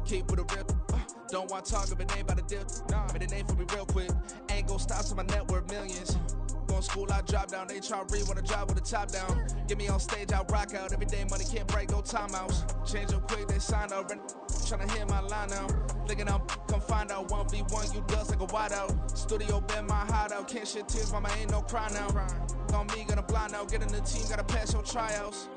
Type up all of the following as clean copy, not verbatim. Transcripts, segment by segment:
keep with a real. Don't want to talk if it ain't about a deal. Nah, made a name for me real quick. Ain't gon' stop till my net worth millions. Going school, I drop down. They try to read when I drive with the top down. Get me on stage, I rock out. Every day money can't break, no timeouts. Change up quick, they sign up. Tryna hear my line now. Thinking I'm come find out 1v1, you dust like a wideout. Studio been my hideout. Can't shed tears, mama ain't no cry now. On me, gonna blind out. Get in the team, gotta pass your tryouts.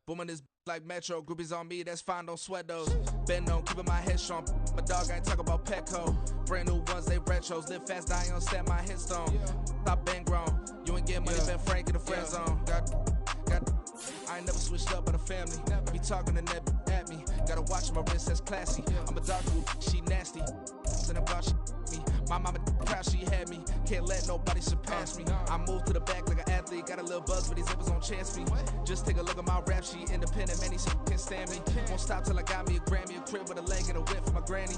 Booming this like Metro, groupies on me, that's fine, don't sweat those. Been on, keeping my head strong. My dog ain't talk about Petco. Brand new ones, they retros. Live fast, die on, set my headstone. Stop been grown. You ain't get money, been Frank in the friend zone. I ain't never switched up on the family. Be talking to net at me. Gotta watch my wrist, that's classy. I'm a dog who she nasty. Then I'm God, she me. My mama proud she had me. Can't let nobody surpass me. I move to the back like an athlete. Got a little buzz, but these zippers don't chance me. Just take a look at my rap sheet. Independent, many can't stand me. Won't stop till I got me a Grammy, a crib with a leg and a whip for my granny.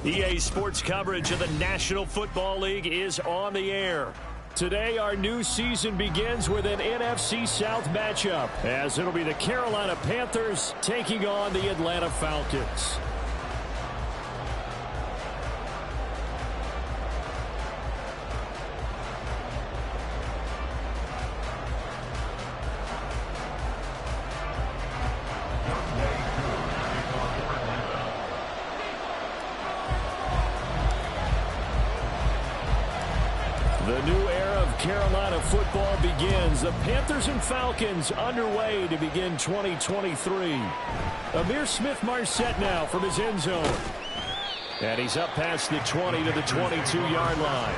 EA Sports coverage of the National Football League is on the air. Today, our new season begins with an NFC South matchup, as it'll be the Carolina Panthers taking on the Atlanta Falcons. The new era of Carolina football begins. The Panthers and Falcons underway to begin 2023. Amir Smith-Marset now from his end zone. And he's up past the 20 to the 22-yard line.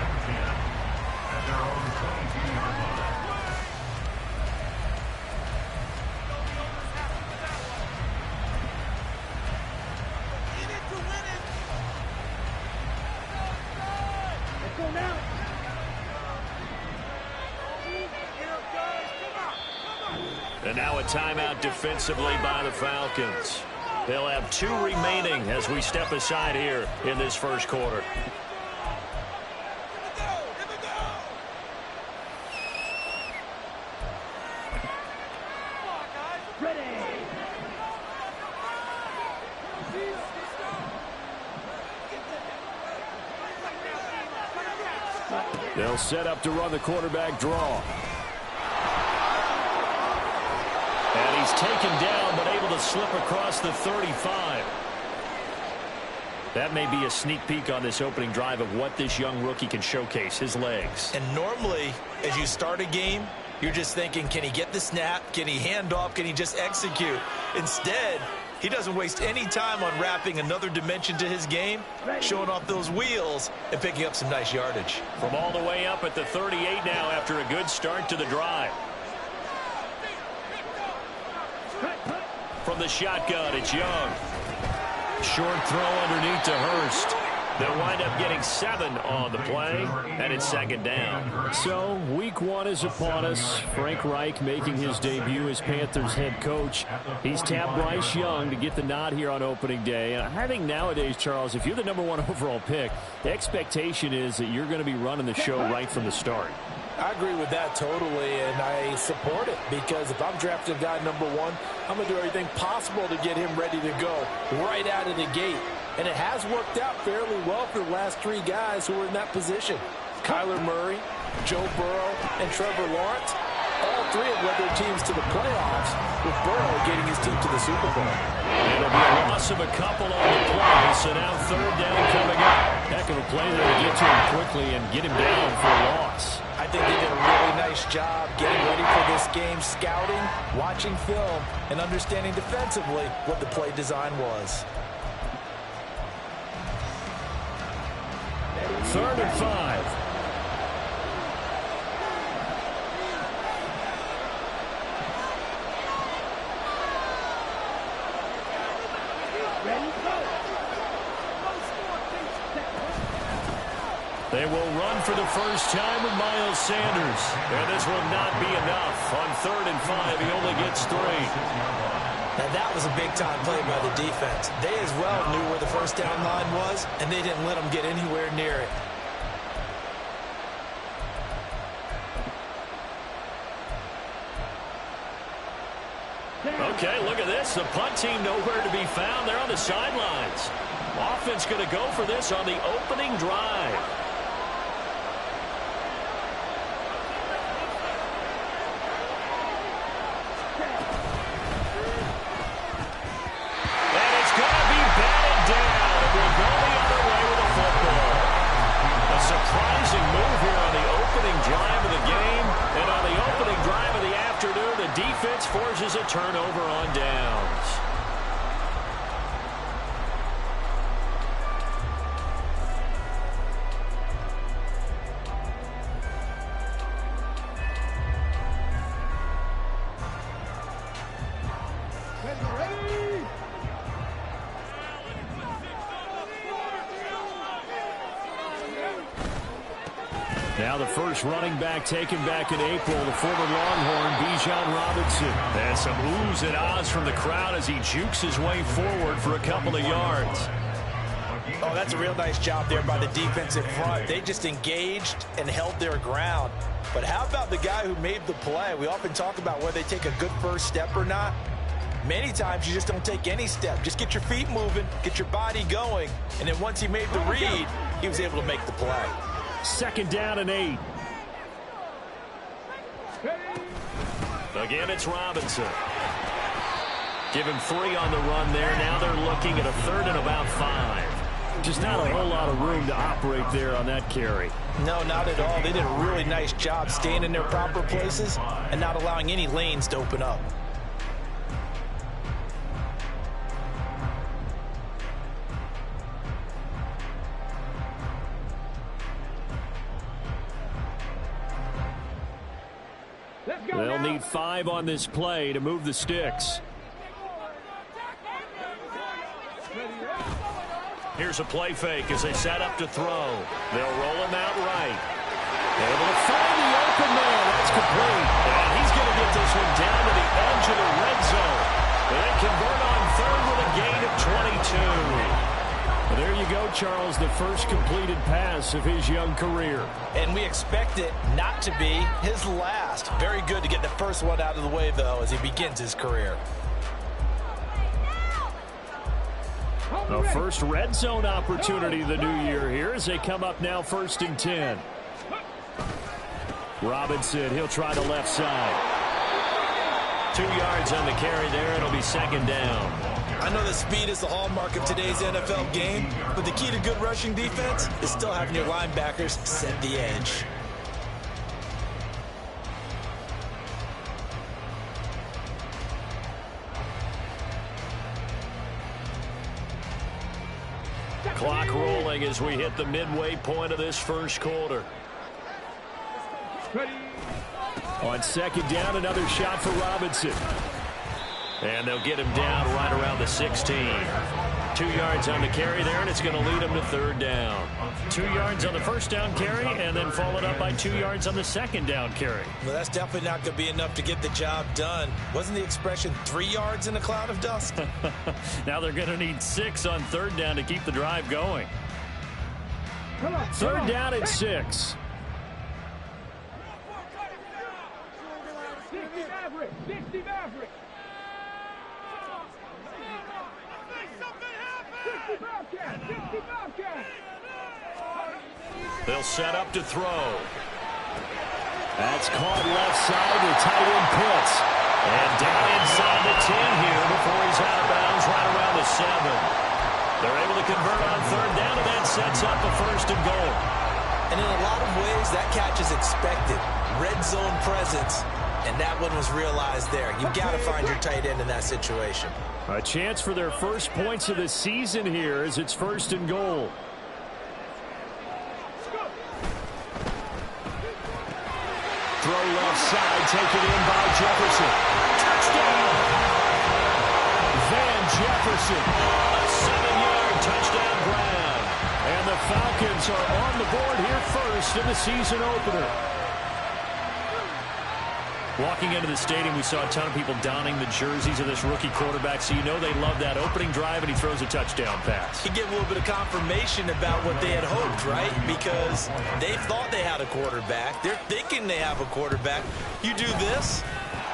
And now a timeout defensively by the Falcons. They'll have 2 remaining as we step aside here in this first quarter. They'll set up to run the quarterback draw. And he's taken down, but able to slip across the 35. That may be a sneak peek on this opening drive of what this young rookie can showcase, his legs. And normally, as you start a game, you're just thinking, can he get the snap? Can he hand off? Can he just execute? Instead, he doesn't waste any time on wrapping another dimension to his game, showing off those wheels and picking up some nice yardage. From all the way up at the 38 now after a good start to the drive. From the shotgun, it's Young. Short throw underneath to Hurst. They'll wind up getting 7 on the play, and it's second down. So, week 1 is upon us. Frank Reich making his debut as Panthers head coach. He's tapped Bryce Young to get the nod here on opening day. And I think nowadays, Charles, if you're the #1 overall pick, the expectation is that you're going to be running the show right from the start. I agree with that totally, and I support it, because if I'm drafting guy #1, I'm going to do everything possible to get him ready to go right out of the gate. And it has worked out fairly well for the last 3 guys who were in that position. Kyler Murray, Joe Burrow, and Trevor Lawrence. All 3 have led their teams to the playoffs, with Burrow getting his team to the Super Bowl. It'll be a loss of a couple on the play, so now 3rd down coming up. Heck of a play there to get to him quickly and get him down for a loss. I think they did a really nice job getting ready for this game, scouting, watching film, and understanding defensively what the play design was. 3rd and 5. They will run for the first time with Miles Sanders. And this will not be enough. On 3rd and 5, he only gets 3. Now that was a big-time play by the defense. They as well knew where the first down line was, and they didn't let them get anywhere near it. Okay, look at this. The punt team nowhere to be found. They're on the sidelines. Offense going to go for this on the opening drive. And it's going to be batted down. It will go the other way with the football. A surprising move here on the opening drive of the game. And on the opening drive of the afternoon, the defense forces a turnover on downs. Now the first running back taken back in April, the former Longhorn, Bijan Robinson. And some oohs and ahs from the crowd as he jukes his way forward for a couple of yards. Oh, that's a real nice job there by the defensive front. They just engaged and held their ground. But how about the guy who made the play? We often talk about whether they take a good first step or not. Many times you just don't take any step. Just get your feet moving, get your body going. And then once he made the read, he was able to make the play. 2nd down and 8. Again, it's Robinson. Give him 3 on the run there. Now they're looking at a 3rd and about 5. Just not a whole lot of room to operate there on that carry. No, not at all. They did a really nice job staying in their proper places and not allowing any lanes to open up. They'll need 5 on this play to move the sticks. Here's a play fake as they set up to throw. They'll roll him out right. Able to find the open man. That's complete. And he's going to get this one down to the edge of the red zone. They convert on 3rd with a gain of 22. There you go, Charles, the first completed pass of his young career. And we expect it not to be his last. Very good to get the first one out of the way, though, as he begins his career. The first red zone opportunity of the new year here as they come up now 1st and 10. Robinson, he'll try the left side. 2 yards on the carry there. It'll be 2nd down. I know that speed is the hallmark of today's NFL game, but the key to good rushing defense is still having your linebackers set the edge. Clock rolling as we hit the midway point of this first quarter. On 2nd down, another shot for Robinson. And they'll get him down right around the 16. 2 yards on the carry there, and it's going to lead him to 3rd down. 2 yards on the first down carry, and then followed up by 2 yards on the 2nd down carry. Well, that's definitely not going to be enough to get the job done. Wasn't the expression 3 yards in a cloud of dust? Now they're going to need 6 on 3rd down to keep the drive going. 3rd down and 6. They'll set up to throw. That's caught left side to tight end Pitts. And down inside the 10 here before he's out of bounds right around the 7. They're able to convert on 3rd down, and that sets up a 1st and goal. And in a lot of ways, that catch is expected. Red zone presence, and that one was realized there. You've got to find your tight end in that situation. A chance for their first points of the season here as it's 1st and goal. Throw left side, taken in by Jefferson. Touchdown! Van Jefferson, a 7-yard touchdown grab. And the Falcons are on the board here first in the season opener. Walking into the stadium, we saw a ton of people donning the jerseys of this rookie quarterback, so you know they love that opening drive, and he throws a touchdown pass. You get a little bit of confirmation about what they had hoped, right? Because they thought they had a quarterback. They're thinking they have a quarterback. You do this,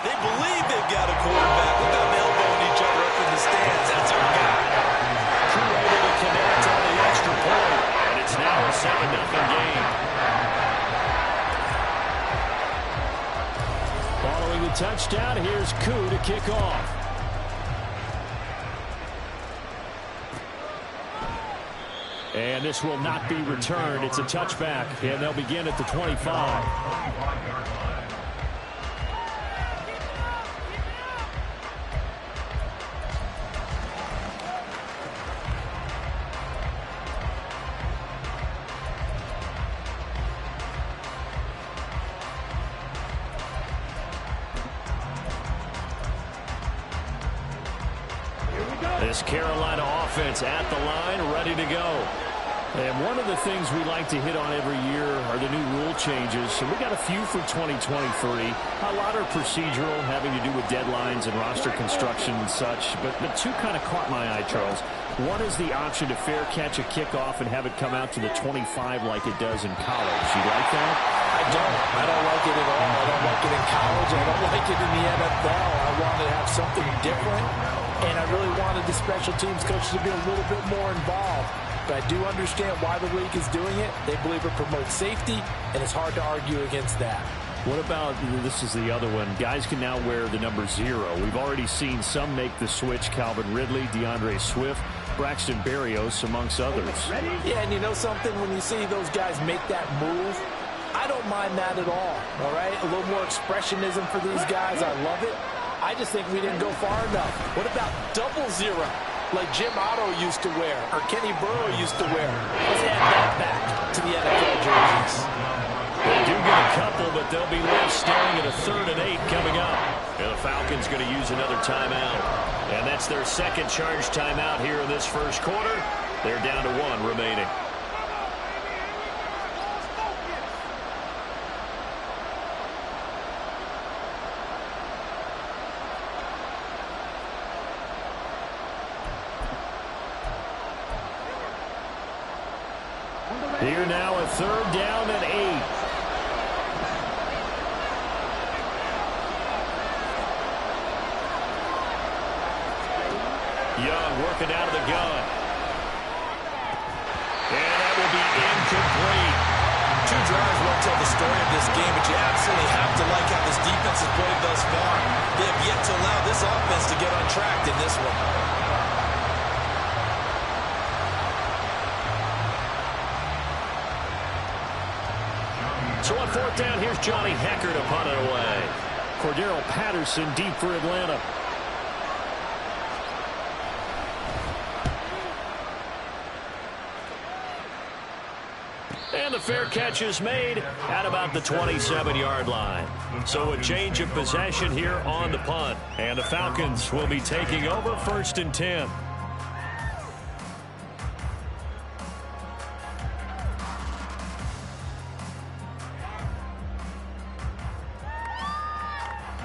they believe they've got a quarterback. Look at them elbowing each other up in the stands. That's our guy. Crew able to connect on the extra point, and it's now a 7-0 game. Following the touchdown, here's Koo to kick off. And this will not be returned. It's a touchback, and they'll begin at the 25. This Carolina offense at the line, ready to go. And one of the things we like to hit on every year are the new rule changes. So we got a few for 2023. A lot are procedural, having to do with deadlines and roster construction and such. But two kind of caught my eye, Charles. One is the option to fair catch a kickoff and have it come out to the 25 like it does in college. You like that? I don't like it at all. I don't like it in college. I don't like it in the NFL. I want to have something different. And I really wanted the special teams coach to be a little bit more involved. But I do understand why the league is doing it. They believe it promotes safety, and it's hard to argue against that. What about, this is the other one, guys can now wear the number 0. We've already seen some make the switch, Calvin Ridley, DeAndre Swift, Braxton Berrios, amongst others. Yeah, and you know something? When you see those guys make that move, I don't mind that at all right? A little more expressionism for these guys. I love it. I just think we didn't go far enough. What about 00, like Jim Otto used to wear, or Kenny Burrow used to wear? Let's add that back to the NFL jerseys. They do get a couple, but they'll be left staring at a 3rd and 8 coming up. And the Falcons going to use another timeout. And that's their second charge timeout here in this first quarter. They're down to 1 remaining. Here now a 3rd down and 8. Young working out of the gun. And that will be incomplete. 2 drives won't tell the story of this game, but you absolutely have to like how this defense has played thus far. They have yet to allow this offense to get on track in this one. So on 4th down, here's Johnny Hecker to punt it away. Cordero Patterson deep for Atlanta. And the fair catch is made at about the 27-yard line. So a change of possession here on the punt. And the Falcons will be taking over 1st and 10.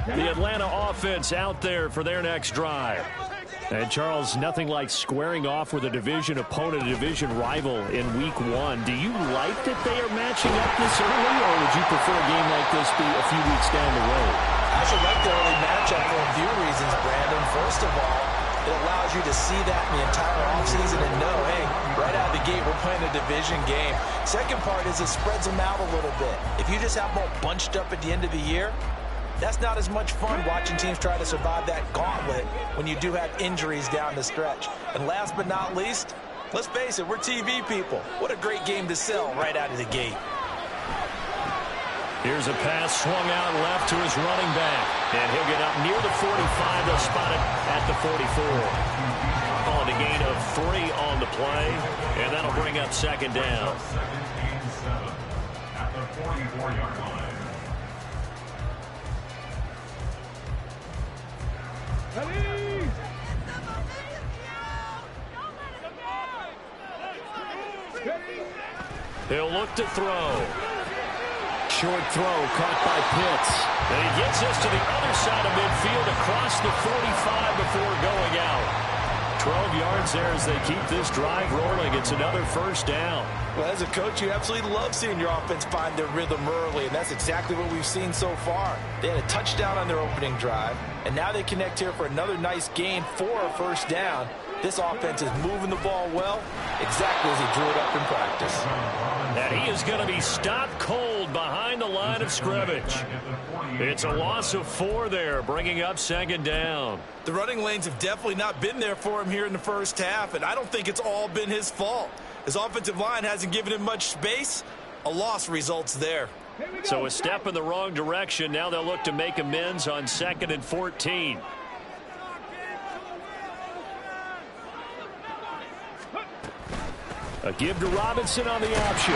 The Atlanta offense out there for their next drive. And, Charles, nothing like squaring off with a division opponent, a division rival in Week 1. Do you like that they are matching up this early, or would you prefer a game like this be a few weeks down the road? I should like the early matchup for a few reasons, Brandon. First of all, it allows you to see that in the entire offseason and know, hey, right out of the gate, we're playing a division game. Second part is it spreads them out a little bit. If you just have them all bunched up at the end of the year, that's not as much fun watching teams try to survive that gauntlet when you do have injuries down the stretch. And last but not least, let's face it, we're TV people. What a great game to sell right out of the gate. Here's a pass swung out left to his running back. And he'll get up near the 45. They'll spot it at the 44. On a gain of 3 on the play. And that'll bring up 2nd down. At the 44-yard line. He'll look to throw. short throw caught by Pitts. And he gets us to the other side of midfield across the 45 before going out. 12 yards there as they keep this drive rolling. It's another first down. Well, as a coach, you absolutely love seeing your offense find their rhythm early, and that's exactly what we've seen so far. They had a touchdown on their opening drive, and now they connect here for another nice gain for a first down. This offense is moving the ball well, exactly as he drew it up in practice. And he is going to be stopped cold behind the line of scrimmage. It's a loss of 4 there, bringing up second down. The running lanes have definitely not been there for him here in the first half, and I don't think it's all been his fault. His offensive line hasn't given him much space. A loss results there. So a step in the wrong direction. Now they'll look to make amends on 2nd and 14. A give to Robinson on the option.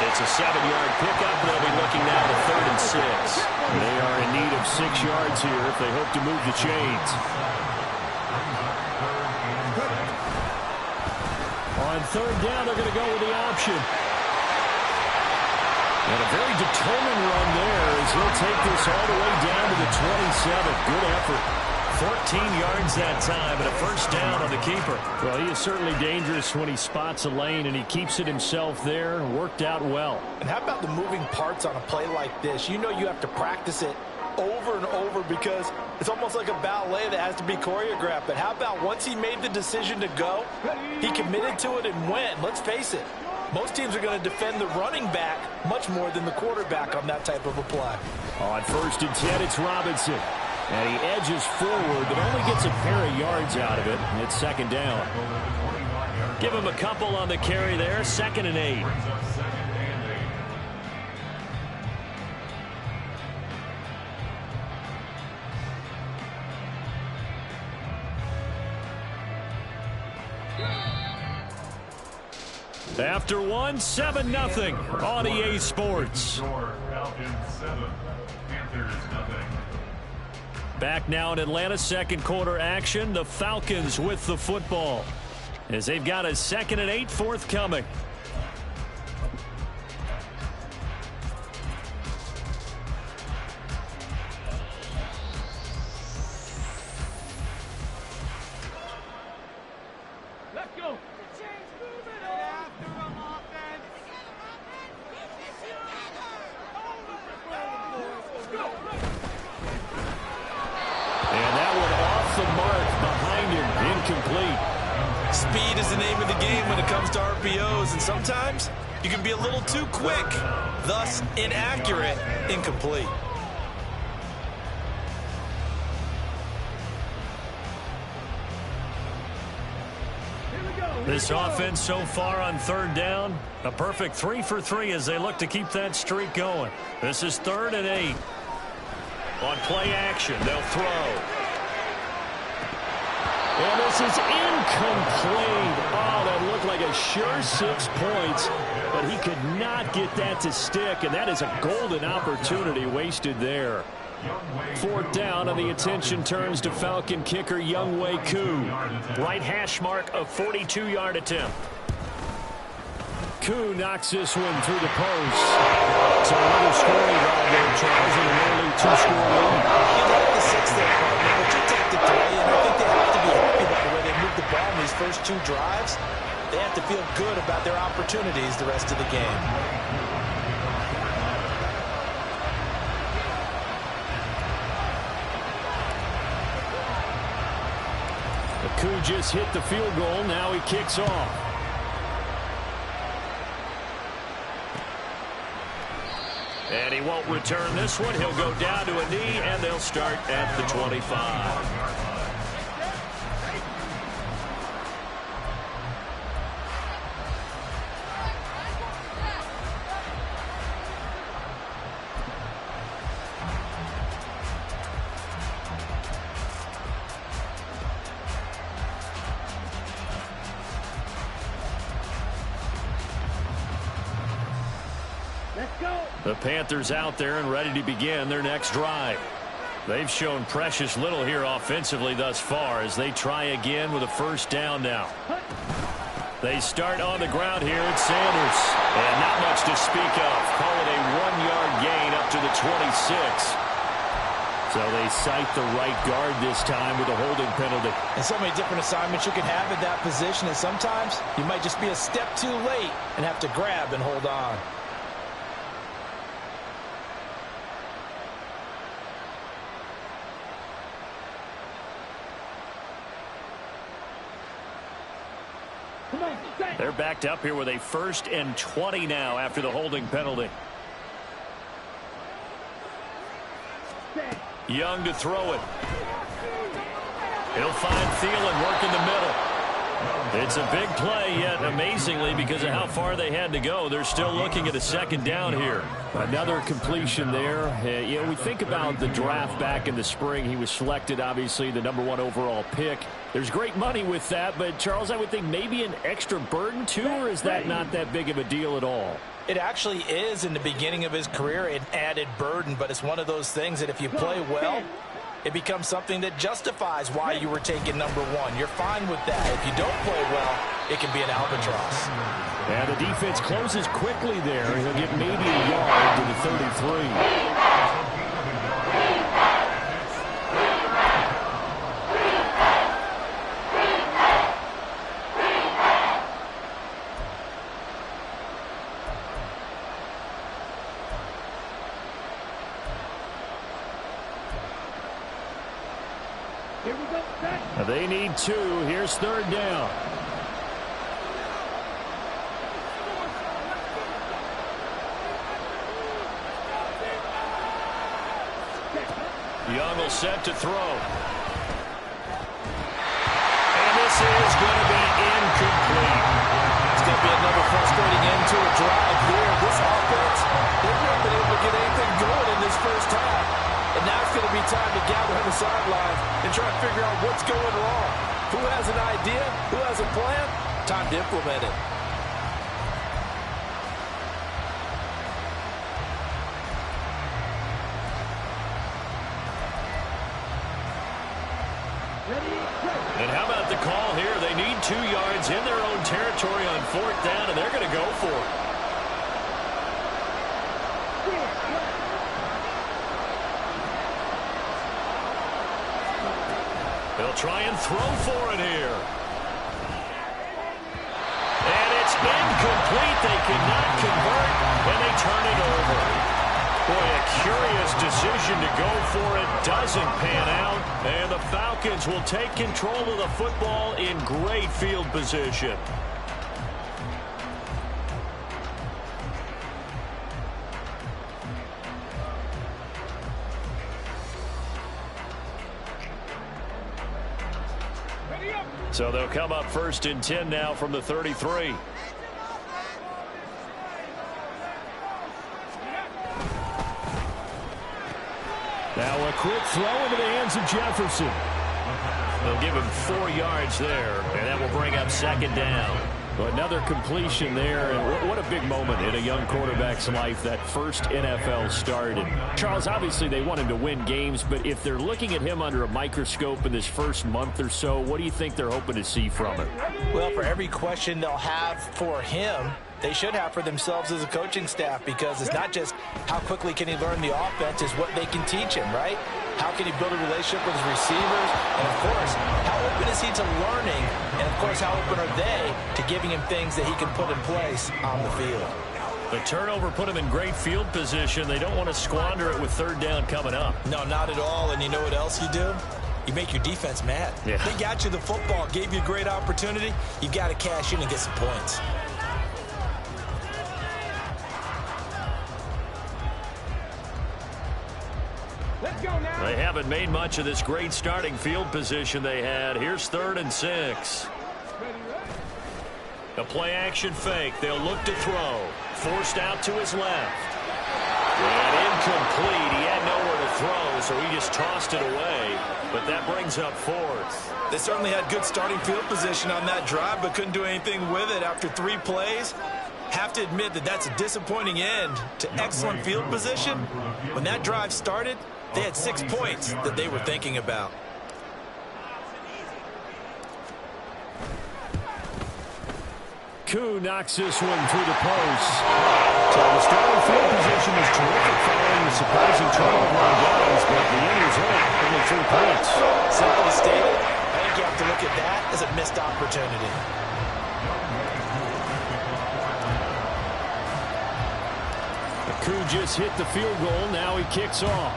It's a 7-yard pickup. They'll be looking now to 3rd and 6. They are in need of 6 yards here if they hope to move the chains. On 3rd down, they're going to go with the option. And a very determined run there as he'll take this all the way down to the 27. Good effort. 14 yards that time, and a first down on the keeper. Well, he is certainly dangerous when he spots a lane, and he keeps it himself there. Worked out well. And how about the moving parts on a play like this? You know you have to practice it over and over because it's almost like a ballet that has to be choreographed. But how about once he made the decision to go, he committed to it and went. Let's face it, most teams are going to defend the running back much more than the quarterback on that type of a play. On 1st and 10, it's Robinson. And he edges forward, but only gets a pair of yards out of it. It's 2nd down. Give him a couple on the carry there. 2nd and 8. After 1, 7-0 on EA Sports. Back now in Atlanta, 2nd quarter action. The Falcons with the football as they've got a 2nd and 8 forthcoming. Let's go. Speed is the name of the game when it comes to RPOs, and sometimes you can be a little too quick, thus inaccurate, incomplete. This offense so far on 3rd down, a perfect 3 for 3 as they look to keep that streak going. This is 3rd and 8. On play action, they'll throw. And this is incomplete. Oh, that looked like a sure 6 points, but he could not get that to stick, and that is a golden opportunity wasted there. 4th down, and the attention turns to Falcon kicker Younghoe Koo. Right hash mark, a 42-yard attempt. Koo knocks this one through the post. So another scoring drive there, Charles, and an early 2-score lead. You like the 6 there, partner, but you take the 3, and I think they have to be happy about the way they moved the ball in these first 2 drives. They have to feel good about their opportunities the rest of the game. Koo just hit the field goal. Now he kicks off. And he won't return this one. He'll go down to a knee, and they'll start at the 25. The Panthers out there and ready to begin their next drive. They've shown precious little here offensively thus far as they try again with a first down now. They start on the ground here at Sanders. And not much to speak of. Call it a 1-yard gain up to the 26. So they cite the right guard this time with a holding penalty. And so many different assignments you can have at that position, and sometimes you might just be a step too late and have to grab and hold on. They're backed up here with a 1st and 20 now after the holding penalty. Young to throw it. He'll find Thielen work in the middle. It's a big play, yet amazingly, because of how far they had to go, they're still looking at a 2nd down here. Another completion there. You know, we think about the draft back in the spring. He was selected, obviously, the #1 overall pick. There's great money with that, but, Charles, I would think maybe an extra burden, too, or is that not that big of a deal at all? It actually is in the beginning of his career an added burden, but it's one of those things that if you play well, it becomes something that justifies why you were taken #1. You're fine with that. If you don't play well, it can be an albatross. And the defense closes quickly there. He'll get maybe a yard to the 33. They need 2. Here's 3rd down. Young will set to throw. And this is going to be incomplete. It's going to be another frustrating end to a drive here. This offense, they've not been able to get anything going in this first half. And now it's going to be time to gather on the sidelines and try to figure out what's going wrong. Who has an idea? Who has a plan? Time to implement it. And how about the call here? They need 2 yards in their own territory on 4th down, and they're going to go for it. They'll try and throw for it here. And it's incomplete. They cannot convert, and they turn it over. Boy, a curious decision to go for it. Doesn't pan out. And the Falcons will take control of the football in great field position. So they'll come up 1st and 10 now from the 33. Now a quick throw into the hands of Jefferson. They'll give him 4 yards there, and that will bring up 2nd down. Another completion there, and what a big moment in a young quarterback's life, that first NFL start. And Charles, obviously they want him to win games, but if they're looking at him under a microscope in this first month or so, what do you think they're hoping to see from him? Well, for every question they'll have for him, they should have for themselves as a coaching staff, because it's not just how quickly can he learn the offense, it's what they can teach him, right? How can he build a relationship with his receivers? And, of course, how open is he to learning? And, of course, how open are they to giving him things that he can put in place on the field? The turnover put him in great field position. They don't want to squander it with 3rd down coming up. No, not at all. And you know what else you do? You make your defense mad. Yeah. They got you the football, gave you a great opportunity. You got to cash in and get some points. They haven't made much of this great starting field position they had. Here's 3rd and 6. A play-action fake. They'll look to throw. Forced out to his left. And incomplete. He had nowhere to throw, so he just tossed it away. But that brings up 4th. They certainly had good starting field position on that drive, but couldn't do anything with it after 3 plays. Have to admit that that's a disappointing end to excellent field position. When that drive started, they had 6 points that they were thinking about. Koo knocks this one through the post. So the starting field position was terrific following the surprising turnover on downs, but the end result, only 3 points. Simply stated, I think you have to look at that as a missed opportunity. Koo just hit the field goal. Now he kicks off.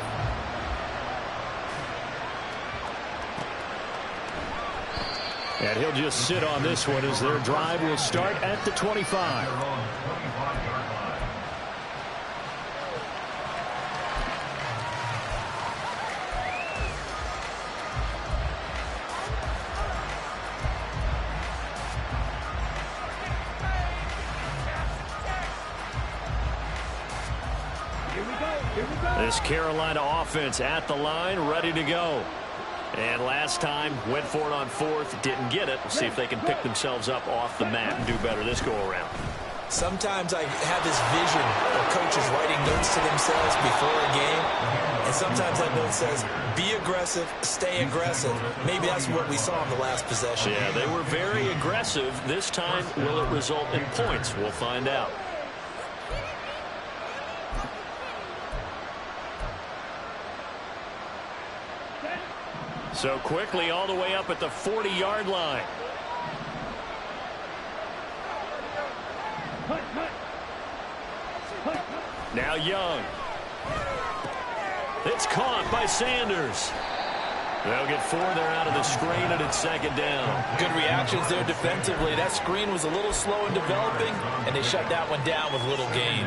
And he'll just sit on this one as their drive will start at the 25. This Carolina offense at the line, ready to go. And last time, went for it on 4th, didn't get it. We'll see if they can pick themselves up off the mat and do better this go-around. Sometimes I have this vision of coaches writing notes to themselves before a game, and sometimes that note says, be aggressive, stay aggressive. Maybe that's what we saw in the last possession. Yeah, they were very aggressive. This time, will it result in points? We'll find out. So quickly all the way up at the 40-yard line. Now Young. It's caught by Sanders. They'll get 4 there out of the screen, and it's 2nd down. Good reactions there defensively. That screen was a little slow in developing, and they shut that one down with little gain.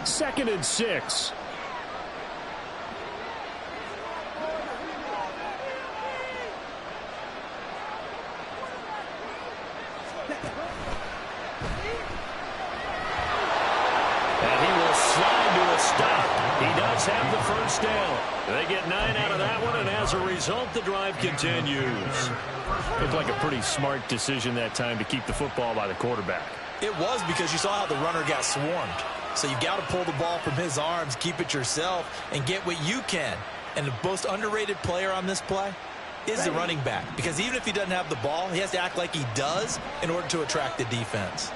Second and 6. He does have the first down. They get 9 out of that one, and as a result, the drive continues. Looked like a pretty smart decision that time to keep the football by the quarterback. It was, because you saw how the runner got swarmed. So you got to pull the ball from his arms, keep it yourself, and get what you can. And the most underrated player on this play is the running back. Because even if he doesn't have the ball, he has to act like he does in order to attract the defense.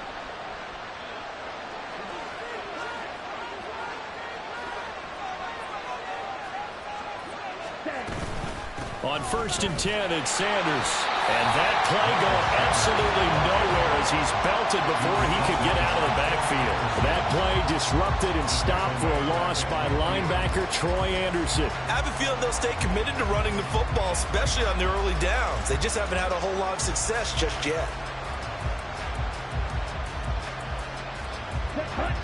On 1st and 10, it's Sanders. And that play going absolutely nowhere as he's belted before he could get out of the backfield. That play disrupted and stopped for a loss by linebacker Troy Anderson. I have a feeling they'll stay committed to running the football, especially on their early downs. They just haven't had a whole lot of success just yet.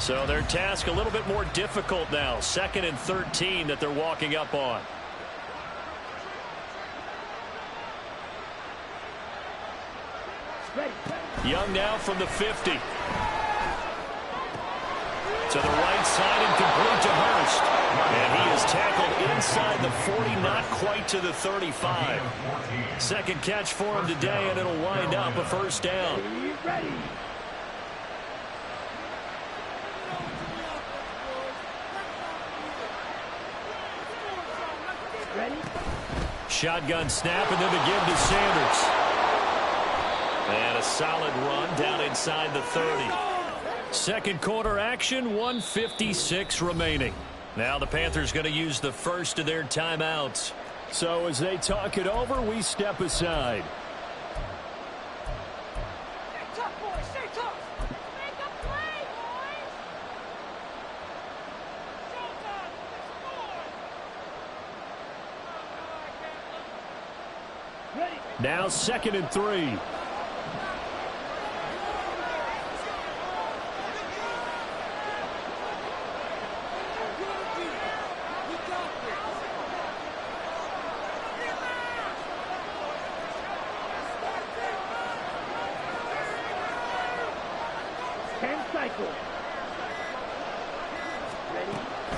So their task a little bit more difficult now. 2nd and 13 that they're walking up on. Young now from the 50. To the right side and complete to Hurst. And he is tackled inside the 40, not quite to the 35. Second catch for him today, and it'll wind up a first down. Shotgun snap, and then the give to Sanders. And a solid run down inside the 30. Second quarter action, 1:56 remaining. Now the Panthers going to use the first of their timeouts. So as they talk it over, we step aside. Stay tough, boys. Stay tough. Make a play, boys. Ready. Now 2nd and 3.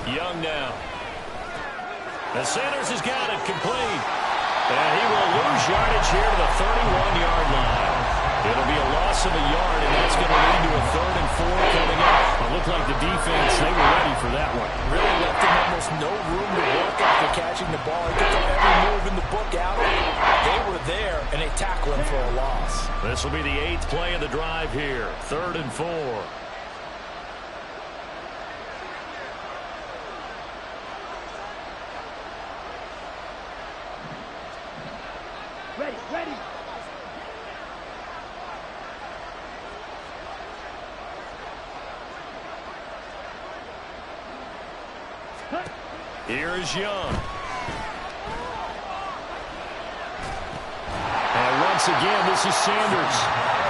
Young now. And Sanders has got it complete. And he will lose yardage here to the 31-yard line. It'll be a loss of a yard, and that's going to lead to a 3rd and 4 coming up. It looked like the defense, they were ready for that one. Really left him almost no room to work after catching the ball. He could throw every move in the book out. They were there. can't tackle him for a loss. This will be the 8th play of the drive here. 3rd and 4. Ready, ready. Here is Young. And once again, this is Sanders.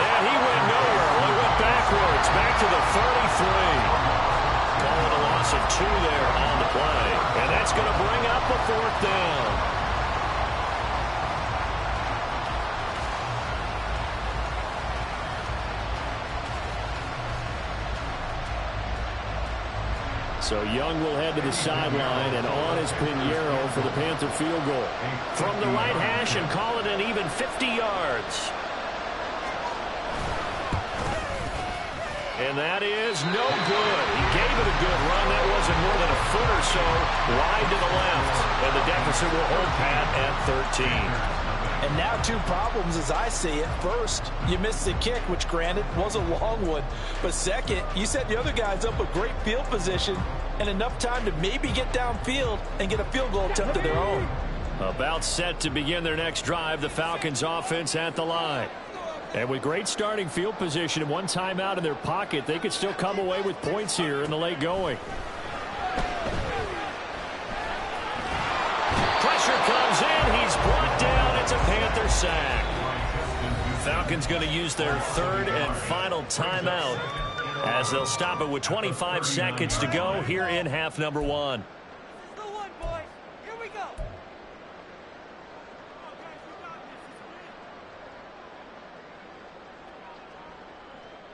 And he went nowhere. Well, he went backwards, back to the 33. Calling a loss of 2 there on the play. And that's going to bring up a 4th down. So Young will head to the sideline, and on is Pinheiro for the Panther field goal. From the right hash and call it an even 50 yards. And that is no good. He gave it a good run. That wasn't more than a foot or so wide to the left. And the deficit will hold pat at 13. And now 2 problems as I see it. First, you missed the kick, which granted was a long one. But second, you set the other guys up with great field position and enough time to maybe get downfield and get a field goal attempt of their own. About set to begin their next drive, the Falcons offense at the line. And with great starting field position and 1 timeout in their pocket, they could still come away with points here in the late going. Pressure comes in. He's brought down. It's a Panther sack. Falcons going to use their 3rd and final timeout as they'll stop it with 25 seconds to go here in half number 1. Go on, boys. Here we go.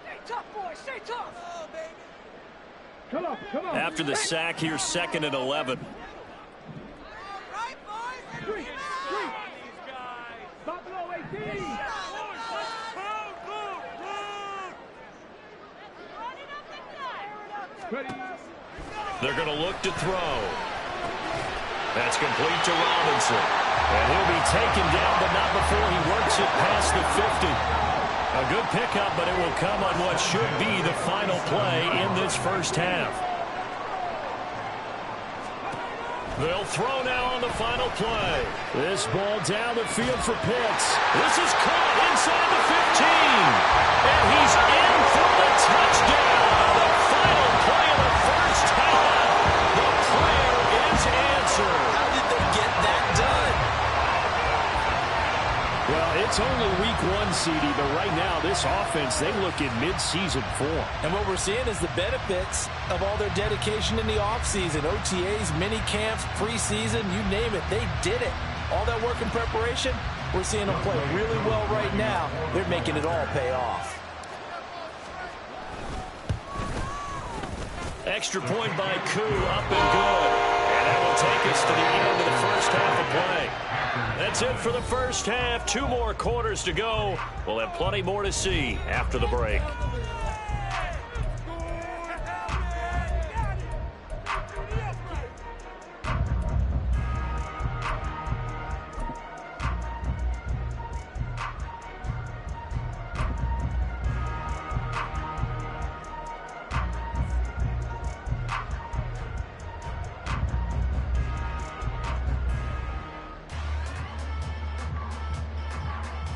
Stay tough, boys. Stay tough. Oh, baby. Come on, come on. After the sack, here's 2nd and 11. Right, boys. Three. Stop below 18. They're going to look to throw. That's complete to Robinson. And he'll be taken down, but not before he works it past the 50. A good pickup, but it will come on what should be the final play in this first half. They'll throw now on the final play. This ball down the field for Pitts. This is caught inside the 15. And he's in for the touchdown. The final play of the first half. The prayer is answered. How did they get that done? Well, it's only week 1, CD, but right now this offense, they look in mid-season form. And what we're seeing is the benefits of all their dedication in the offseason. OTAs, mini camps, preseason, you name it. They did it. All that work in preparation, we're seeing them play really well right now. They're making it all pay off. Extra point by Koo, up and good. And that will take us to the end of the first half of play. That's it for the first half. 2 more quarters to go. We'll have plenty more to see after the break.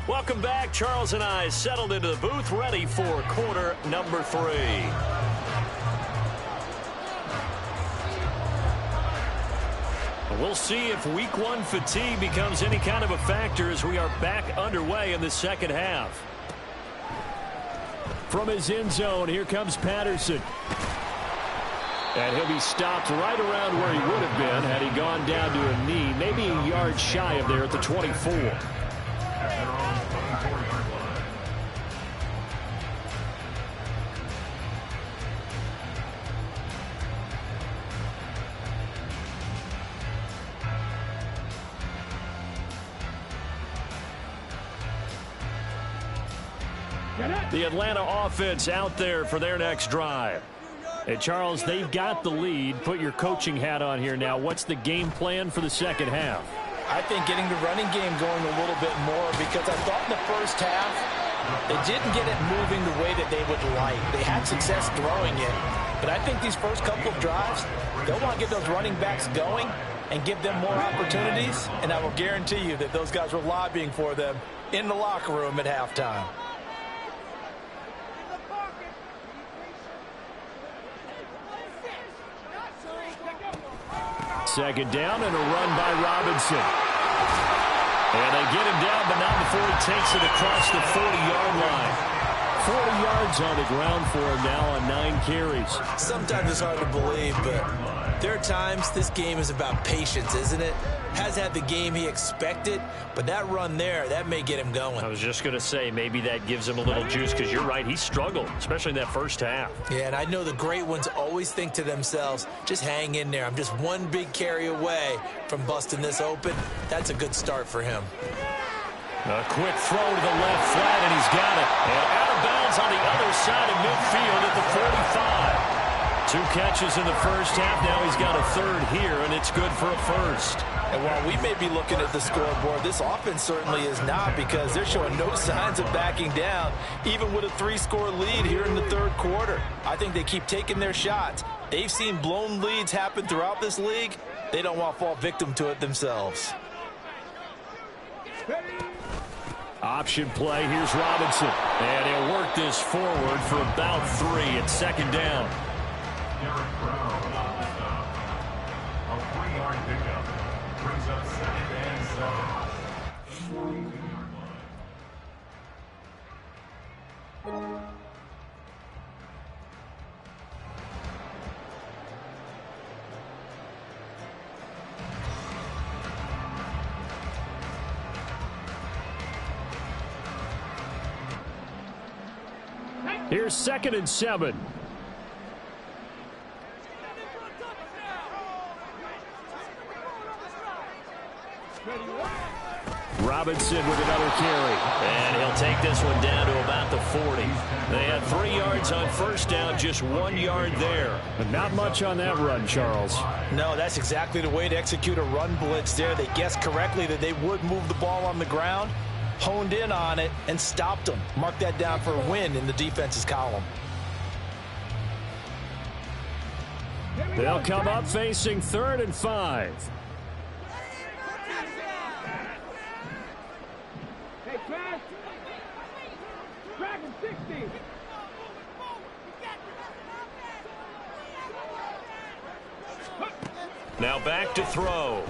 Welcome back. Charles and I settled into the booth, ready for quarter number 3. We'll see if week 1 fatigue becomes any kind of a factor as we are back underway in the second half. From his end zone, here comes Patterson. And he'll be stopped right around where he would have been had he gone down to a knee, maybe a yard shy of there at the 24. The Atlanta offense out there for their next drive. And Charles, they've got the lead. Put your coaching hat on here now. What's the game plan for the second half? I think getting the running game going a little bit more, because I thought in the first half they didn't get it moving the way that they would like. They had success throwing it, but I think these first couple of drives, they'll want to get those running backs going and give them more opportunities, and I will guarantee you that those guys were lobbying for them in the locker room at halftime. Second down and a run by Robinson. And they get him down, but not before he takes it across the 40-yard line. 40 yards on the ground for him now on 9 carries. Sometimes it's hard to believe, but there are times this game is about patience, isn't it? Has had the game he expected, but that run there, that may get him going. I was just going to say, maybe that gives him a little juice, because you're right, he struggled, especially in that first half. Yeah, and I know the great ones always think to themselves, just hang in there. I'm just one big carry away from busting this open. That's a good start for him. A quick throw to the left flat, and he's got it. And out of bounds on the other side of midfield at the 45. 2 catches in the first half. Now he's got a third here, and it's good for a first. And while we may be looking at the scoreboard, this offense certainly is not, because they're showing no signs of backing down, even with a 3-score lead here in the third quarter. I think they keep taking their shots. They've seen blown leads happen throughout this league. They don't want to fall victim to it themselves. Option play. Here's Robinson. And he'll work this forward for about 3 at second down. A 3-yard pickup brings up 2nd and 7. Here's 2nd and 7. Robinson with another carry. And he'll take this one down to about the 40. They had 3 yards on first down, just 1 yard there. But not much on that run, Charles. No, that's exactly the way to execute a run blitz there. They guessed correctly that they would move the ball on the ground, honed in on it, and stopped them. Mark that down for a win in the defense's column. They'll come up facing 3rd and 5. Hey, Trash. Dragon 60. Now back to throw.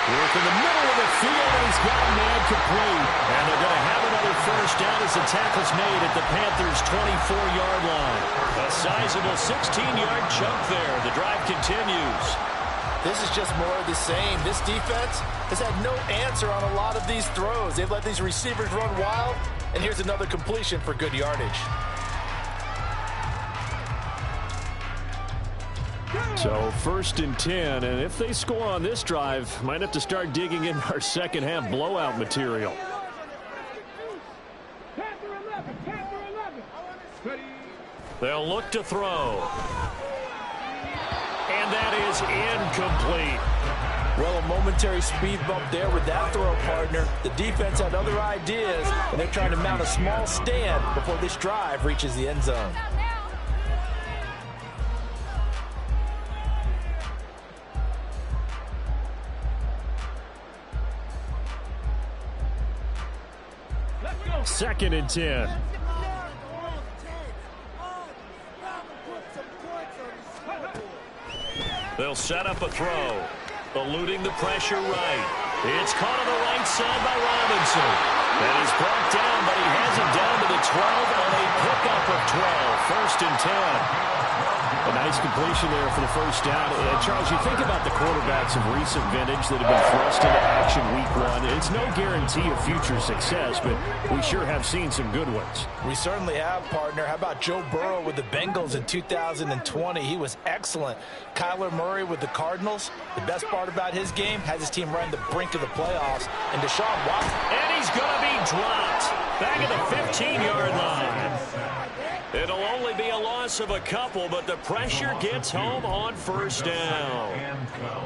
Work in the middle of the field, and he's got man complete. And they're going to have another first down as the tackle's made at the Panthers' 24-yard line. A sizable 16-yard chunk there. The drive continues. This is just more of the same. This defense has had no answer on a lot of these throws. They've let these receivers run wild, and here's another completion for good yardage. So 1st and 10, and if they score on this drive, might have to start digging in our second half blowout material. They'll look to throw. And that is incomplete. Well, a momentary speed bump there with that throw, partner. The defense had other ideas, and they're trying to mount a small stand before this drive reaches the end zone. Second and 10. They'll set up a throw. Eluding the pressure right. It's caught on the right side by Robinson. And he's brought down, but he has it down to the 12 on a pickup of 12. 1st and 10. A nice completion there for the first down. And Charles, you think about the quarterbacks of recent vintage that have been thrust into action week 1. It's no guarantee of future success, but we sure have seen some good ones. We certainly have, partner. How about Joe Burrow with the Bengals in 2020? He was excellent. Kyler Murray with the Cardinals. The best part about his game has his team right on the brink of the playoffs. And Deshaun Watson. And he's going to be dropped back at the 15-yard line. It'll only be a loss of a couple, but the pressure gets home on first down.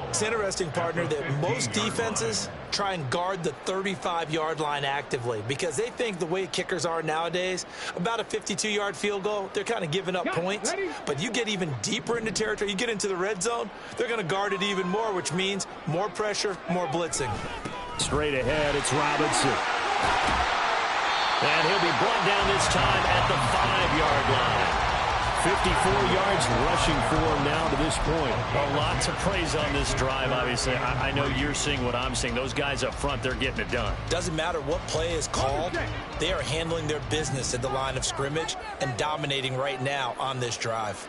It's interesting, partner, that most defenses try and guard the 35-yard line actively because they think the way kickers are nowadays, about a 52-yard field goal, they're kind of giving up points. But you get even deeper into territory, you get into the red zone, they're going to guard it even more, which means more pressure, more blitzing. Straight ahead, it's Robinson. And he'll be brought down this time at the 5-yard line. 54 yards rushing for him now to this point. A lot to praise on this drive, obviously. I know you're seeing what I'm seeing. Those guys up front, they're getting it done. Doesn't matter what play is called. They are handling their business at the line of scrimmage and dominating right now on this drive.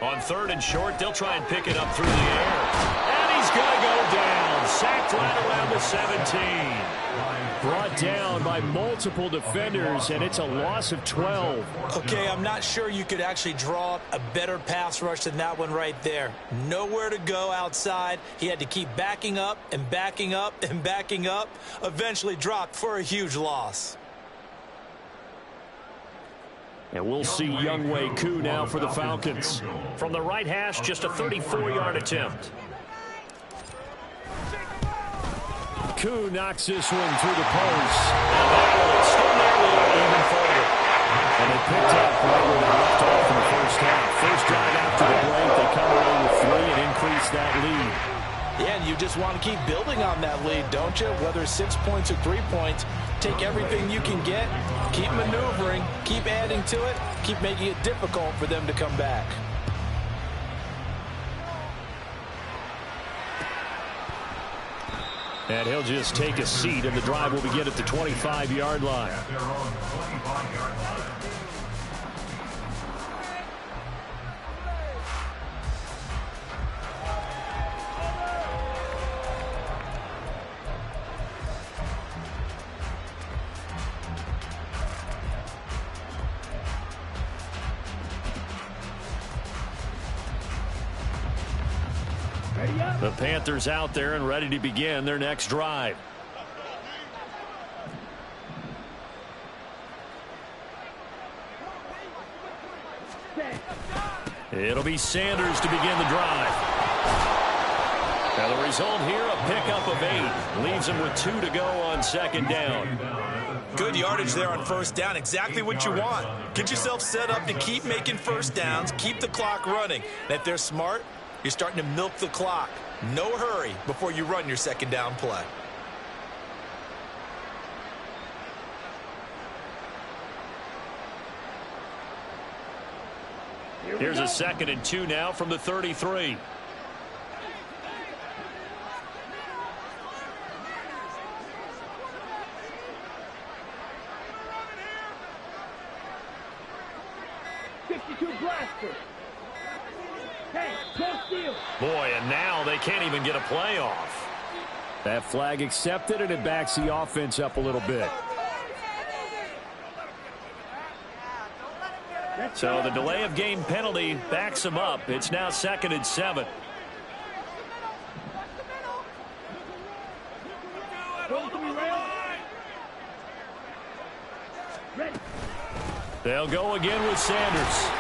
On 3rd and short, they'll try and pick it up through the air. And he's going to go down. Sacked right around the 17. Brought down by multiple defenders, and it's a loss of 12. Okay, I'm not sure you could actually draw up a better pass rush than that one right there. Nowhere to go outside. He had to keep backing up and backing up and backing up. Eventually dropped for a huge loss. And we'll see Younghoe Koo now for the Falcons. From the right hash, just a 34-yard attempt. Koo knocks this one through the post. Still there, even further. And they picked up right where they left off in the first half. First drive after the break, they come away with 3 and increase that lead. Yeah, and you just want to keep building on that lead, don't you? Whether it's 6 points or 3 points, take everything you can get, keep maneuvering, keep adding to it, keep making it difficult for them to come back. And he'll just take a seat, and the drive will begin at the 25-yard line. The Panthers out there and ready to begin their next drive. It'll be Sanders to begin the drive. Now the result here, a pickup of 8. Leaves him with 2 to go on 2nd down. Good yardage there on 1st down. Exactly what you want. Get yourself set up to keep making 1st downs, keep the clock running. And if they're smart, you're starting to milk the clock. No hurry before you run your 2nd down play. Here's a 2nd and 2 now from the 33. Boy, and now they can't even get a play off. That flag accepted, and it backs the offense up a little bit. So the delay of game penalty backs them up. It's now 2nd and 7. They'll go again with Sanders.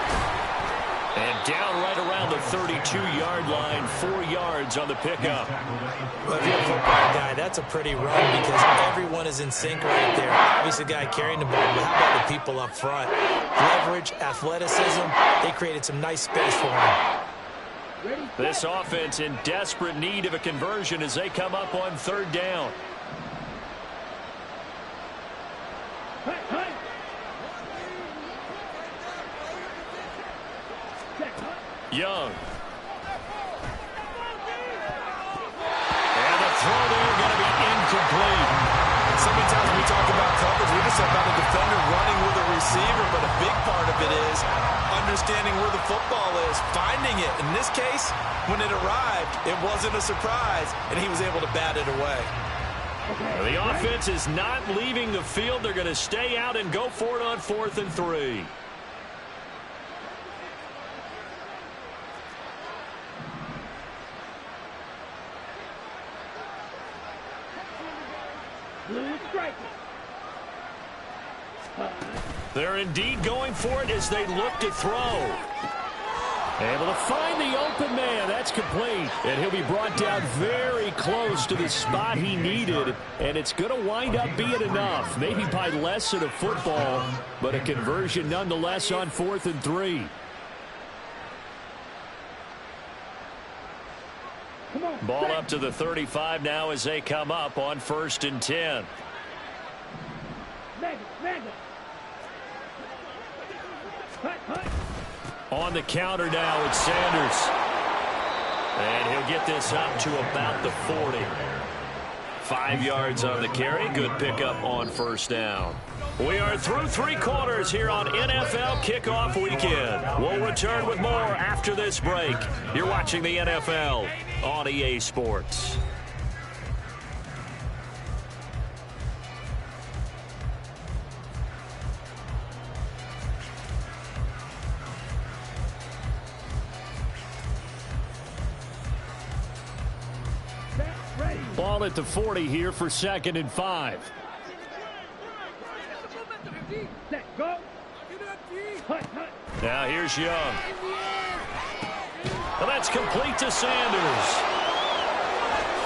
And down right around the 32-yard line, 4 yards on the pickup. Well, if you're a football guy, that's a pretty run because everyone is in sync right there. Obviously, the guy carrying the ball, but how about the people up front? Leverage, athleticism, they created some nice space for him. This offense in desperate need of a conversion as they come up on 3rd down. Young. And the throw there going to be incomplete. So many times when we talk about coverage, we just talk about a defender running with a receiver, but a big part of it is understanding where the football is, finding it. In this case, when it arrived, it wasn't a surprise, and he was able to bat it away. The offense is not leaving the field. They're going to stay out and go for it on 4th and 3. They're indeed going for it as they look to throw. Able to find the open man. That's complete. And he'll be brought down very close to the spot he needed. And it's going to wind up being enough. Maybe by less than a football, but a conversion nonetheless on 4th and 3. Ball up to the 35 now as they come up on 1st and 10. On the counter now, it's Sanders. And he'll get this up to about the 40. 5 yards on the carry. Good pickup on 1st down. We are through 3 quarters here on NFL Kickoff Weekend. We'll return with more after this break. You're watching the NFL on EA Sports. Ball at the 40 here for 2nd and 5. Now here's Young. Well, that's complete to Sanders.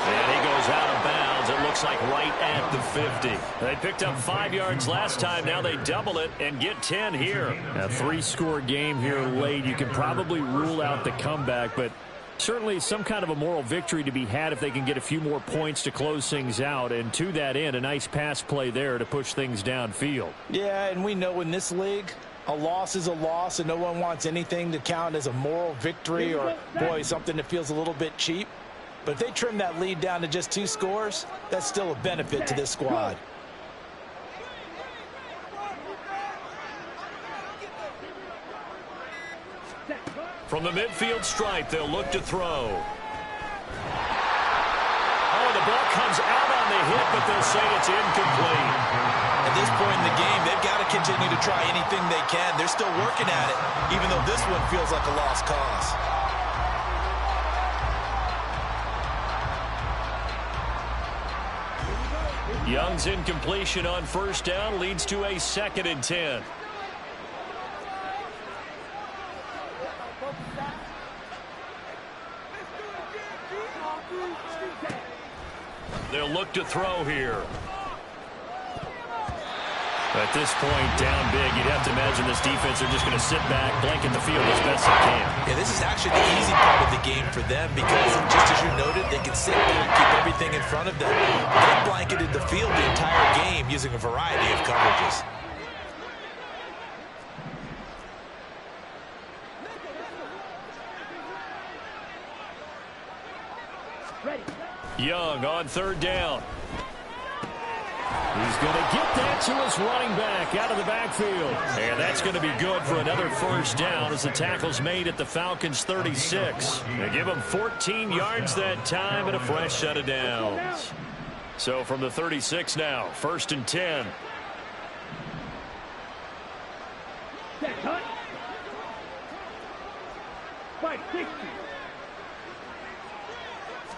And he goes out of bounds. It looks like right at the 50. They picked up 5 yards last time. Now they double it and get 10 here. A 3-score game here late. You can probably rule out the comeback, but certainly some kind of a moral victory to be had if they can get a few more points to close things out. And to that end, a nice pass play there to push things downfield. Yeah, and we know in this league, a loss is a loss, and no one wants anything to count as a moral victory or, boy, something that feels a little bit cheap. But if they trim that lead down to just 2 scores, that's still a benefit to this squad. From the midfield stripe, they'll look to throw. Oh, the ball comes out on the hit, but they'll say it's incomplete. At this point in the game, they've got to continue to try anything they can. They're still working at it, even though this one feels like a lost cause. Young's incompletion on 1st down leads to a 2nd and 10. They'll look to throw here. At this point, down big, you'd have to imagine this defense are just going to sit back, blanket the field as best they can. Yeah, this is actually the easy part of the game for them because, just as you noted, they can sit back, keep everything in front of them. They blanketed the field the entire game using a variety of coverages. Young on 3rd down. He's going to get that to his running back out of the backfield. And that's going to be good for another 1st down as the tackle's made at the Falcons' 36. They give him 14 yards that time and a fresh set of downs. So from the 36 now, 1st and 10.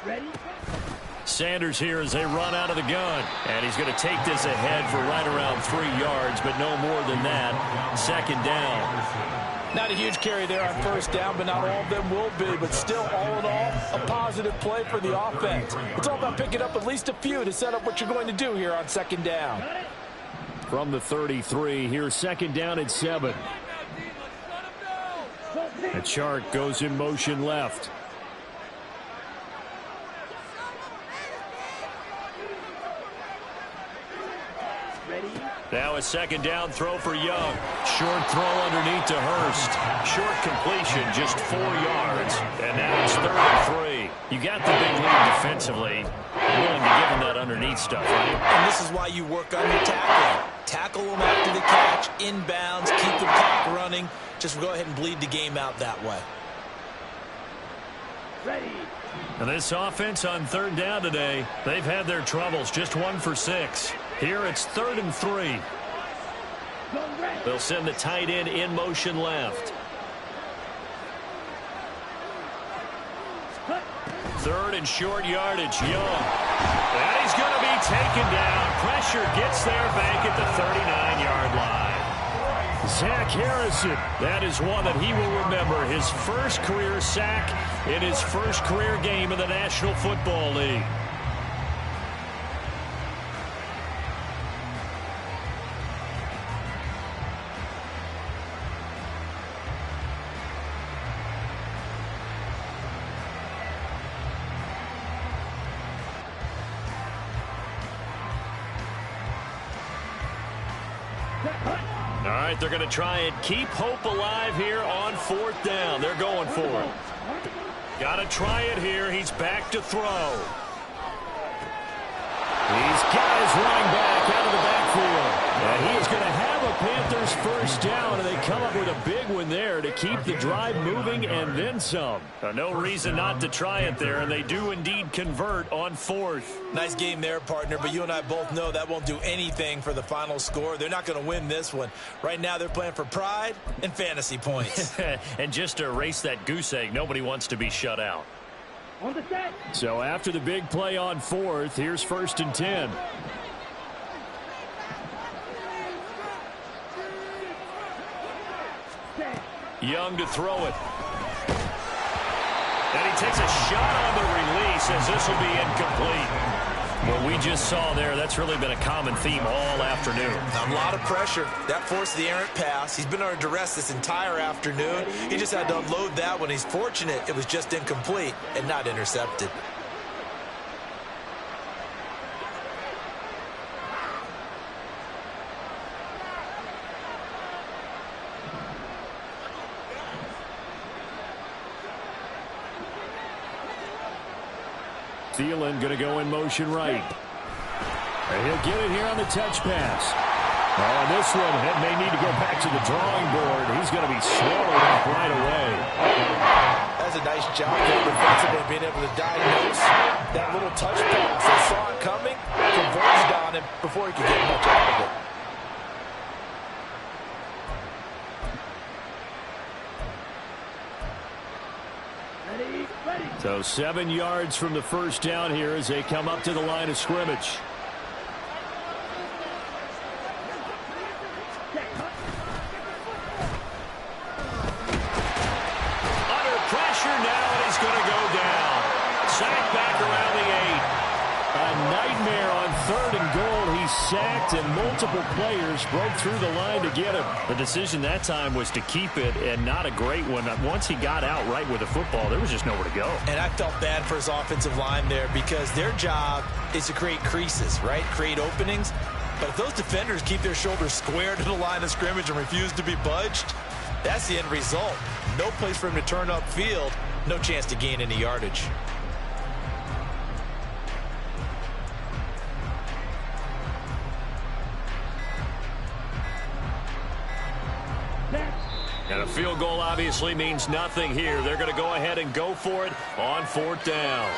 Ready? Sanders here as they run out of the gun. And he's going to take this ahead for right around 3 yards, but no more than that. 2nd down. Not a huge carry there on 1st down, but not all of them will be. But still, all in all, a positive play for the offense. It's all about picking up at least a few to set up what you're going to do here on 2nd down. From the 33, here's 2nd down at 7. The Chark goes in motion left. Now a 2nd down throw for Young. Short throw underneath to Hurst. Short completion, just 4 yards. And now it's 3rd and 3. You got the big lead defensively. Willing to give him that underneath stuff, right? And this is why you work on your tackling. Tackle them after the catch, inbounds, keep the clock running. Just go ahead and bleed the game out that way. Ready. And this offense on 3rd down today, they've had their troubles. Just 1 for 6. Here it's 3rd and 3. They'll send the tight end in motion left. 3rd and short yardage, Young. And he's going to be taken down. Pressure gets there back at the 39-yard line. Zach Harrison, that is one that he will remember. His first career sack in his first career game in the National Football League. All right, they're going to try and keep hope alive here on 4th down. They're going for it. Got to try it here. He's back to throw. He's got his running back out of the backfield. And he is going to have a Panthers first down, and they come up with a big one there to keep the drive moving and then some. No reason not to try it there, and they do indeed convert on 4th. Nice game there, partner, but you and I both know that won't do anything for the final score. They're not going to win this one. Right now they're playing for pride and fantasy points. And just to erase that goose egg, nobody wants to be shut out. So after the big play on 4th, here's 1st and 10. Young to throw it. And he takes a shot on the release as this will be incomplete. What we just saw there, that's really been a common theme all afternoon. A lot of pressure. That forced the errant pass. He's been under duress this entire afternoon. He just had to unload that one. He's fortunate it was just incomplete and not intercepted. Thielen going to go in motion right. And he'll get it here on the touch pass. Oh, and this one may need to go back to the drawing board. He's going to be swallowed up right away. That's a nice job there defensively, being able to diagnose that little touch pass. They saw it coming, converged on him before he could get much out of it. So 7 yards from the first down here as they come up to the line of scrimmage. Under pressure now, and he's going to go down. Sacked back around the 8. A nightmare on 3rd and goal. He's sacked, and multiple players broke through the line to get him. The decision that time was to keep it, and not a great one. Once he got out right with the football, there was just nowhere to go. And I felt bad for his offensive line there because their job is to create creases, right? Create openings. But if those defenders keep their shoulders square to the line of scrimmage and refuse to be budged, that's the end result. No place for him to turn upfield. No chance to gain any yardage. And a field goal obviously means nothing here. They're going to go ahead and go for it on 4th down.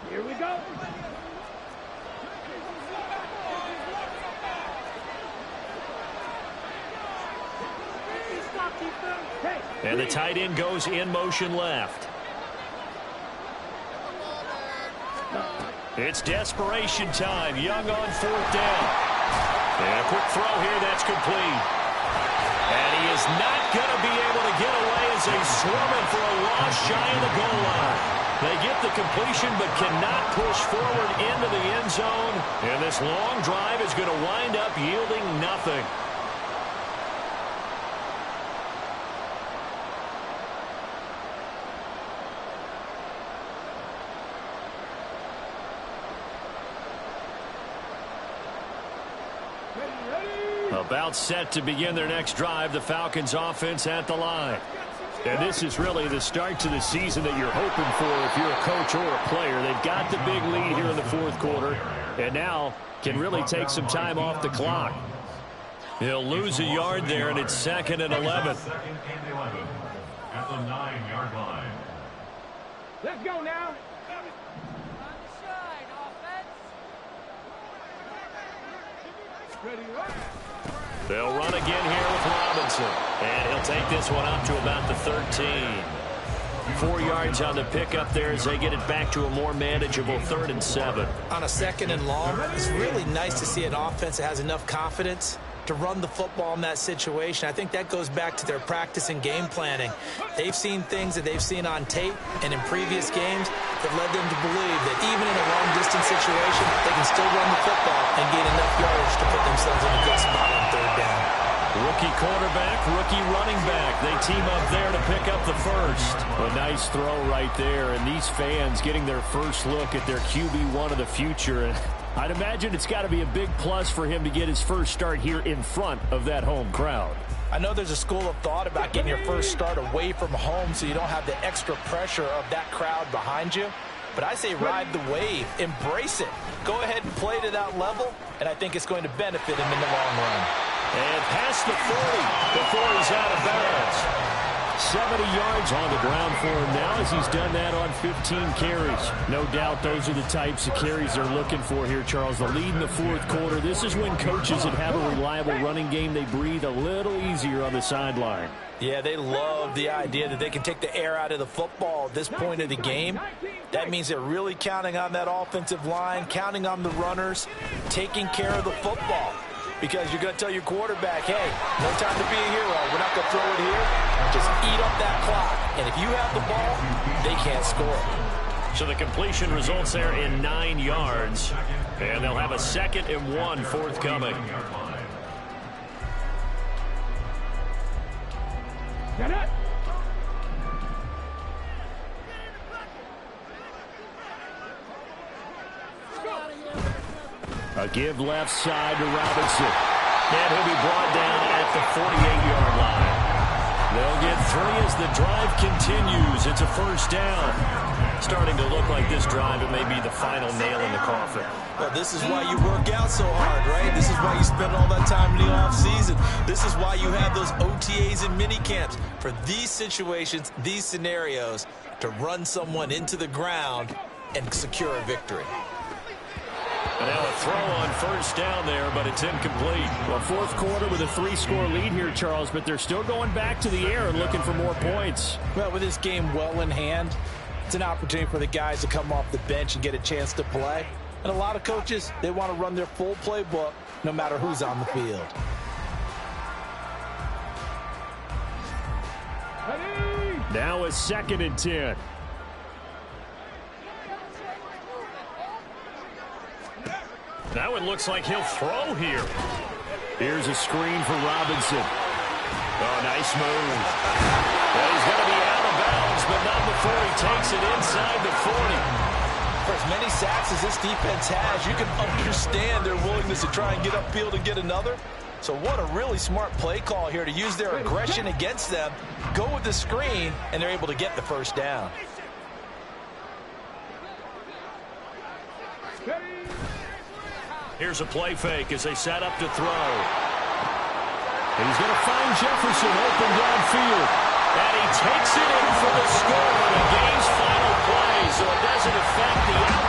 Here we go. And the tight end goes in motion left. It's desperation time. Young on 4th down. And a quick throw here, that's complete. And he is not going to be able to get away as they swarm him for a loss shy of the goal line. They get the completion but cannot push forward into the end zone. And this long drive is going to wind up yielding nothing. About set to begin their next drive, the Falcons offense at the line. And this is really the start to the season that you're hoping for if you're a coach or a player. They've got the big lead here in the 4th quarter, and now can really take some time off the clock. He'll lose a yard there, and it's 2nd and 11. Second and 11 at the 9-yard line. Let's go now. They'll run again here with Robinson. And he'll take this one up to about the 13. 4 yards on the pickup there as they get it back to a more manageable 3rd and 7. On a 2nd and long, it's really nice to see an offense that has enough confidence to run the football in that situation. I think that goes back to their practice and game planning. They've seen things that they've seen on tape and in previous games that led them to believe that even in a long-distance situation, they can still run the football and gain enough yards to put themselves in a good spot on 3rd down. Rookie quarterback, rookie running back. They team up there to pick up the first. A nice throw right there, and these fans getting their first look at their QB1 of the future. I'd imagine it's got to be a big plus for him to get his first start here in front of that home crowd. I know there's a school of thought about getting your first start away from home so you don't have the extra pressure of that crowd behind you. But I say ride the wave. Embrace it. Go ahead and play to that level, and I think it's going to benefit him in the long run. And past the 40 before he's out of bounds. 70 yards on the ground for him now as he's done that on 15 carries. No doubt those are the types of carries they're looking for here, Charles. The lead in the 4th quarter. This is when coaches that have a reliable running game, they breathe a little easier on the sideline. Yeah, they love the idea that they can take the air out of the football at this point of the game. That means they're really counting on that offensive line, counting on the runners, taking care of the football. Because you're going to tell your quarterback, hey, no time to be a hero. We're not going to throw it here. Just eat up that clock. And if you have the ball, they can't score. So the completion results there in 9 yards. And they'll have a 2nd and 1 forthcoming. Get it! A give left side to Robinson. And he'll be brought down at the 48-yard line. They'll get 3 as the drive continues. It's a first down. Starting to look like this drive, it may be the final nail in the coffin. Well, this is why you work out so hard, right? This is why you spend all that time in the offseason. This is why you have those OTAs and mini camps. For these situations, these scenarios, to run someone into the ground and secure a victory. And now a throw on first down there, but it's incomplete. Well, 4th quarter with a 3-score lead here, Charles, but they're still going back to the air and looking for more points. Well, with this game well in hand, it's an opportunity for the guys to come off the bench and get a chance to play. And a lot of coaches, they want to run their full playbook no matter who's on the field. Now a 2nd and 10. Now it looks like he'll throw here. Here's a screen for Robinson. Oh, nice move. Well, he's going to be out of bounds, but not before he takes it inside the 40. For as many sacks as this defense has, you can understand their willingness to try and get upfield and get another. So what a really smart play call here to use their aggression against them, go with the screen, and they're able to get the first down. Here's a play fake as they set up to throw. And he's going to find Jefferson open downfield. And he takes it in for the score on the game's final play, so it doesn't affect the outcome.